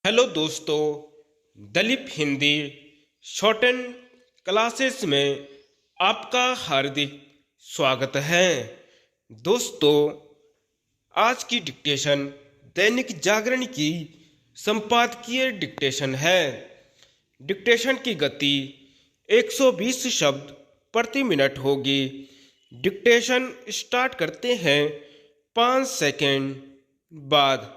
Hello दोस्तों, Dalip Hindi shorthand classes में आपका हार्दिक स्वागत है। दोस्तों, आज की डिक्टेशन दैनिक जागरण की संपादकीय डिक्टेशन है। डिक्टेशन की गति 120 शब्द प्रति मिनट होगी। डिक्टेशन स्टार्ट करते हैं 5 सेकंड बाद।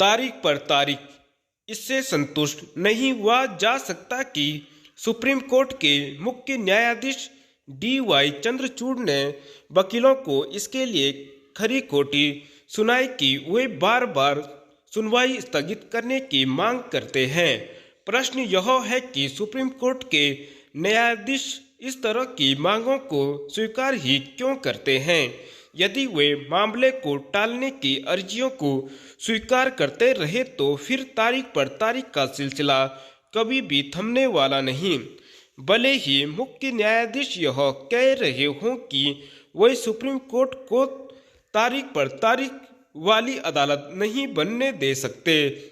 तारीख पर तारीख इससे संतुष्ट नहीं हुआ जा सकता कि सुप्रीम कोर्ट के मुख्य न्यायाधीश DY चंद्रचूड़ ने वकीलों को इसके लिए खरी खोटी सुनाई कि वे बार बार सुनवाई स्थगित करने की मांग करते हैं। प्रश्न यह है कि सुप्रीम कोर्ट के न्यायाधीश इस तरह की मांगों को स्वीकार ही क्यों करते हैं। यदि वे मामले को टालने की अर्जियों को स्वीकार करते रहे तो फिर तारीख पर तारीख का सिलसिला कभी भी थमने वाला नहीं। भले ही मुख्य न्यायाधीश यह कह रहे हों कि वे सुप्रीम कोर्ट को तारीख पर तारीख वाली अदालत नहीं बनने दे सकते,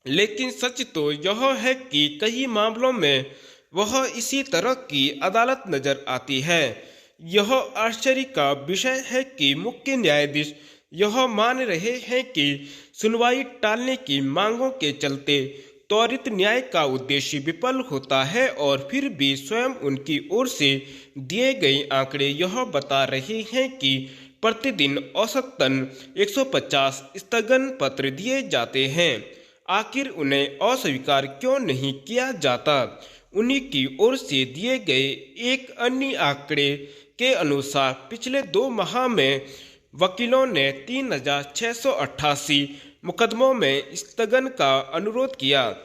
लेकिन सच तो यह है कि कई मामलों में वह इसी तरह की अदालत नजर आती है। यह आश्चर्य का विषय है कि मुख्य न्यायाधीश यह मान रहे हैं कि सुनवाई टालने की मांगों के चलते त्वरित न्याय का उद्देश्य विफल होता है, और फिर भी स्वयं उनकी ओर से दिए गए आंकड़े यह बता रहे हैं कि प्रतिदिन औसतन 150 स्थगन पत्र दिए जाते हैं। आखिर उन्हें अस्वीकार क्यों नहीं किया जाता। उन्हीं की ओर से दिए गए एक अन्य आंकड़े के अनुसार पिछले 2 माह में वकीलों ने 3688 मुकदमों में स्थगन का अनुरोध किया।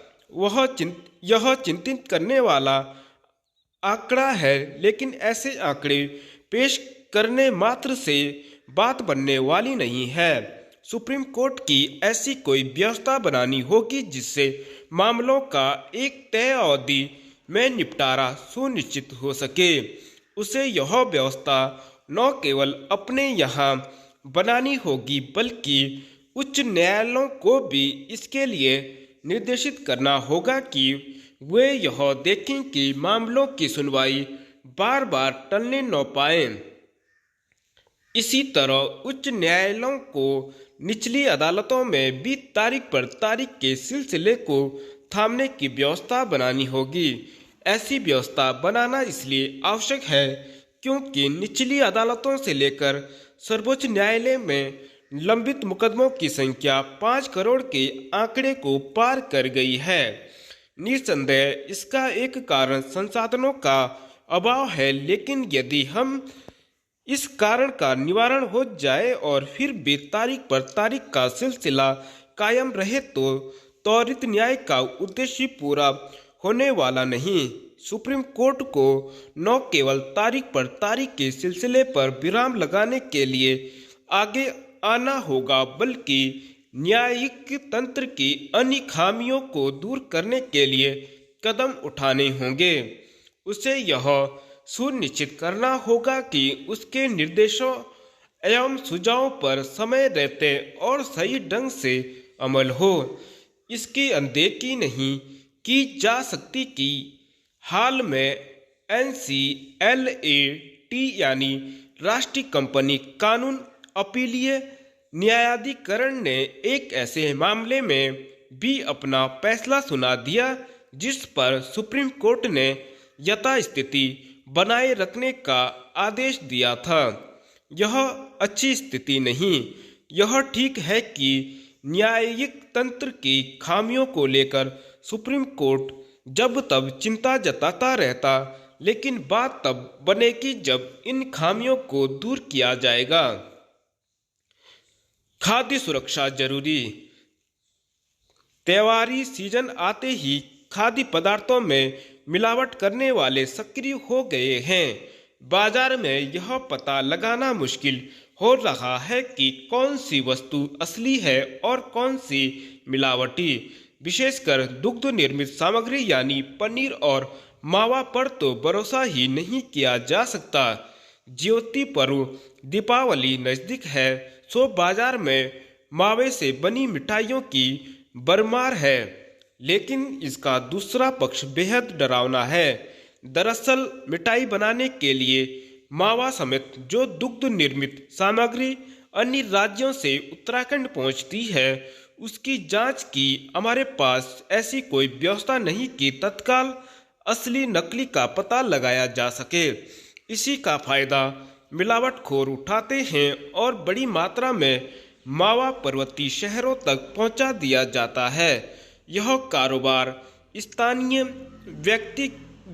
यह चिंतित करने वाला आंकड़ा है, लेकिन ऐसे आंकड़े पेश करने मात्र से बात बनने वाली नहीं है। सुप्रीम कोर्ट की ऐसी कोई व्यवस्था बनानी होगी जिससे मामलों का एक तय अवधि में निपटारा सुनिश्चित हो सके। उसे यह व्यवस्था न केवल अपने यहाँ बनानी होगी बल्कि उच्च न्यायालयों को भी इसके लिए निर्देशित करना होगा कि वे यह देखें कि मामलों की सुनवाई बार बार टलने न पाए। इसी तरह उच्च न्यायालयों को निचली अदालतों में भी तारीख पर तारीख के सिलसिले को थामने की व्यवस्था बनानी होगी। ऐसी व्यवस्था बनाना इसलिए आवश्यक है क्योंकि निचली अदालतों से लेकर सर्वोच्च न्यायालय में लंबित मुकदमों की संख्या 5 करोड़ के आंकड़े को पार कर गई है। निस्संदेह इसका एक कारण संसाधनों का अभाव है, लेकिन यदि हम इस कारण का निवारण हो जाए और फिर भी तारीख पर तारीख का सिलसिला कायम रहे तो त्वरित न्याय का उद्देश्य पूरा होने वाला नहीं। सुप्रीम कोर्ट को न केवल तारीख पर तारीख के सिलसिले पर विराम लगाने के लिए आगे आना होगा बल्कि न्यायिक तंत्र की अन्य खामियों को दूर करने के लिए कदम उठाने होंगे। उसे यह सुनिश्चित करना होगा कि उसके निर्देशों एवं सुझावों पर समय रहते और सही ढंग से अमल हो। इसकी अनदेखी नहीं की जा सकती कि हाल में NCLAT यानी राष्ट्रीय कंपनी कानून अपीलीय न्यायाधिकरण ने एक ऐसे मामले में भी अपना फैसला सुना दिया जिस पर सुप्रीम कोर्ट ने यथास्थिति बनाए रखने का आदेश दिया था। यह अच्छी स्थिति नहीं। यह ठीक है कि न्यायिक तंत्र की खामियों को लेकर सुप्रीम कोर्ट जब तब चिंता जताता रहता, लेकिन बात तब बनेगी जब इन खामियों को दूर किया जाएगा। खाद्य सुरक्षा जरूरी। त्योहारी सीजन आते ही खाद्य पदार्थों में मिलावट करने वाले सक्रिय हो गए हैं। बाजार में यह पता लगाना मुश्किल हो रहा है कि कौन सी वस्तु असली है और कौन सी मिलावटी। विशेषकर दुग्ध निर्मित सामग्री यानी पनीर और मावा पर तो भरोसा ही नहीं किया जा सकता। ज्योति पर्व दीपावली नजदीक है, सो बाजार में मावे से बनी मिठाइयों की भरमार है। लेकिन इसका दूसरा पक्ष बेहद डरावना है। दरअसल मिठाई बनाने के लिए मावा समेत जो दुग्ध निर्मित सामग्री अन्य राज्यों से उत्तराखंड पहुंचती है, उसकी जांच की हमारे पास ऐसी कोई व्यवस्था नहीं कि तत्काल असली नकली का पता लगाया जा सके। इसी का फायदा मिलावटखोर उठाते हैं और बड़ी मात्रा में मावा पर्वतीय शहरों तक पहुंचा दिया जाता है। यह कारोबार स्थानीय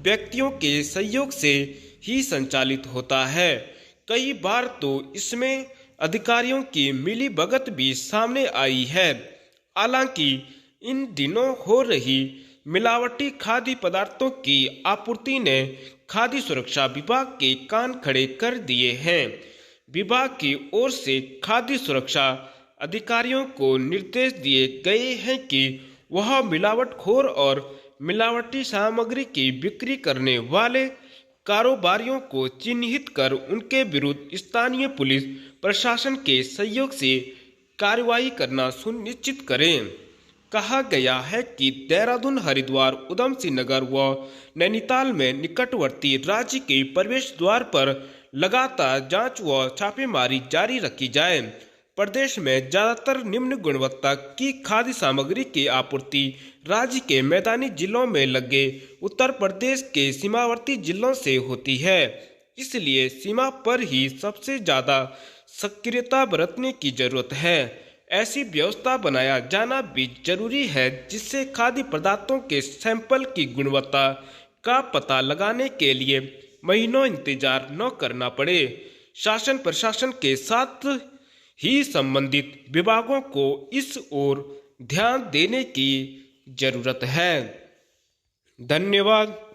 व्यक्तियों के सहयोग से ही संचालित होता है। कई बार तो इसमें अधिकारियों की मिलीभगत भी सामने आई है। हालांकि इन दिनों हो रही मिलावटी खाद्य पदार्थों की आपूर्ति ने खाद्य सुरक्षा विभाग के कान खड़े कर दिए हैं। विभाग की ओर से खाद्य सुरक्षा अधिकारियों को निर्देश दिए गए हैं कि वह मिलावटखोर और मिलावटी सामग्री की बिक्री करने वाले कारोबारियों को चिन्हित कर उनके विरुद्ध स्थानीय पुलिस प्रशासन के सहयोग से कार्रवाई करना सुनिश्चित करें। कहा गया है कि देहरादून, हरिद्वार, उधम सिंह नगर व नैनीताल में निकटवर्ती राज्य के प्रवेश द्वार पर लगातार जांच व छापेमारी जारी रखी जाए। प्रदेश में ज्यादातर निम्न गुणवत्ता की खाद्य सामग्री की आपूर्ति राज्य के मैदानी जिलों में लगे उत्तर प्रदेश के सीमावर्ती जिलों से होती है। इसलिए सीमा पर ही सबसे ज्यादा सक्रियता बरतने की जरूरत है। ऐसी व्यवस्था बनाया जाना भी जरूरी है जिससे खाद्य पदार्थों के सैंपल की गुणवत्ता का पता लगाने के लिए महीनों इंतजार न करना पड़े। शासन प्रशासन के साथ ही संबंधित विभागों को इस ओर ध्यान देने की जरूरत है। धन्यवाद।